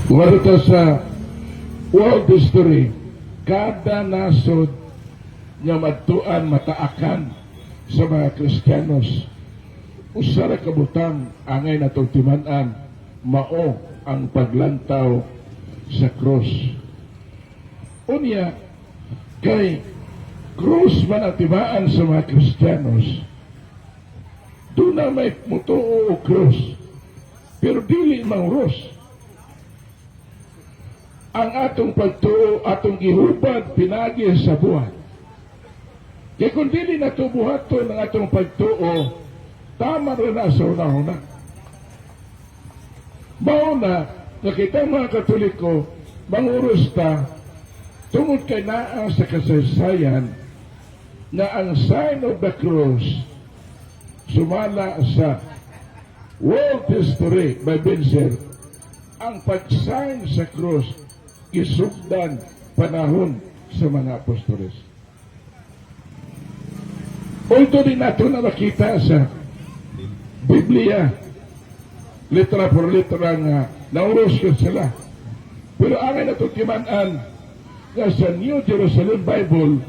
Kung ano to sa world history, kada nasod nga madtuan mataakan sa mga Kristiyanos, usara kabutang angay natong timan-an, mao ang paglantaw sa cross. Unya, kay cross man ang tibaan sa mga Kristiyanos, doon na may mutuo o cross, pero dili mang cross. Ang atong pagtuo, atong gihubad, pinagi sa buhat. Kaya kung dili na ito buhaton ng atong pagtuo, tama rin na sa una-una. Mauna, nakita mga Katoliko, manguros ta, tungod kay naa sa kasaysayan na ang sign of the cross sumala sa world history by Binzer, ang pag-sign sa cross isugdan panahon sa mga apostoles. Although din nato na makita sa Biblia, litra por litra nga nauros ko sila. Pero angay na ito timan-an nga sa New Jerusalem Bible,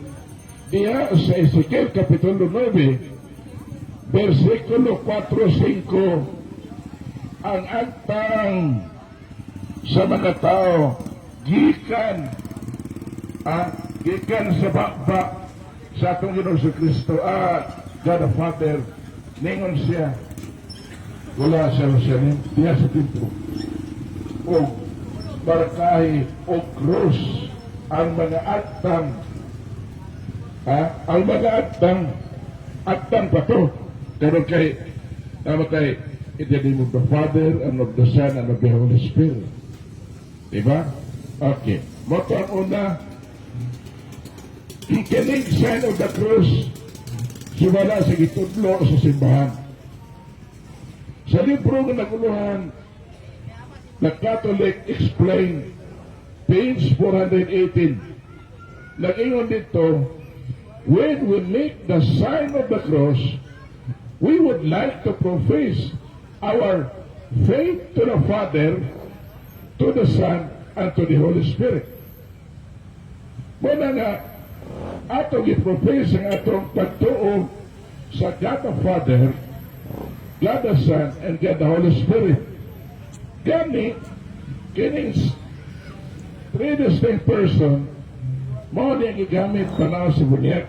diya sa Ezekiel Kapitulo 9, versikulo 4-5, ang agtang sa mga tao gikan sa baba sa atong Ginoong Kristo God the Father, ningon siya wala sa Jerusalem, diya sa templo o barkahe o krus ang mga agtang ang mga agtang pa to pero kay in the name of the Father and of the Son and of the Holy Spirit. Diba? Okay. Moto ang una, kining sign of the cross, sumala sa gitudlo sa simbahan. Sa libro ng naguluhan, na Catholic Explained, page 418, nag-ingon dito, when we make the sign of the cross, we would like to profess our faith to the Father, to the Son, and to the Holy Spirit. Muna nga, atong i-profess ang atong pagtuo sa God the Father, God the Son, and God the Holy Spirit. Gani, kining three distinct person, mo niya gigamit panaw sa bunyag,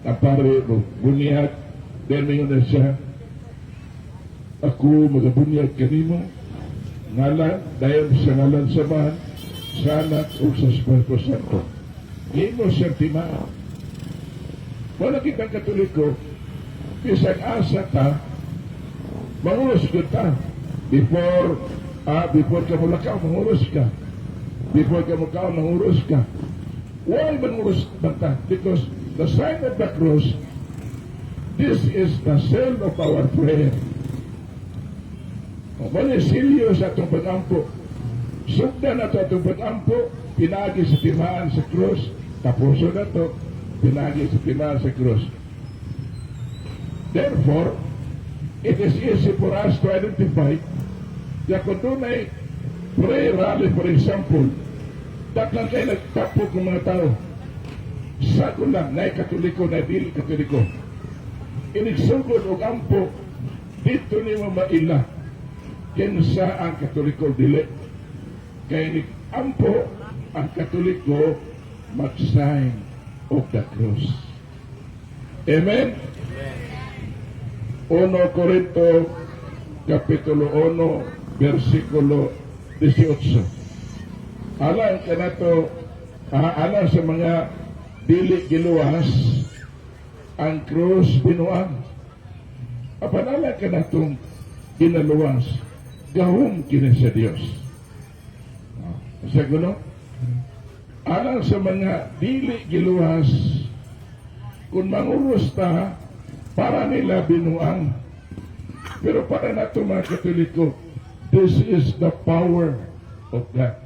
na pare bunyag, then may na siya, ako magabunyag kanimo, ngalan, dahil sa ngalan sa man, sa anak o sa Espiritu Santo. Hindi mo siyang timaan. Wala kitang Katoliko, isang asa ta, mangulos ko ta. Before ka mulakaw, mangulos ka. Before ka mulakaw, mangulos ka. Why mangulos ba ta? Because the sign of the cross, this is the seal of our prayer. Malisilyo sa itong pag-ampo. Sugdan na ito itong pag-ampo, pinagi sa timaan sa krus, tapuso na ito, pinagi sa timaan sa krus. Therefore, it is easy for us to identify na kung doon ay prayer rally, for example, daklan kayo nagtapok ng mga tao. Sa ko lang, na Katoliko, na dili Katoliko. Inigsugod o ampo, dito ni maila. Kinsa ang Katoliko dili. Kaya ampo ang Katoliko mag-sign of the cross. Amen? 1 Corinto Kapitulo 1 versikulo 18. Alang ka na to, alang sa mga dili giluwas, ang cross binuang. Apanala ka na itong ginaluwas, gahom kini sa Dios. Sa gulo, alang sa mga dili giluwas, kung manguros ta, para nila binuang. Pero para na ito mga Katoliko, this is the power of God.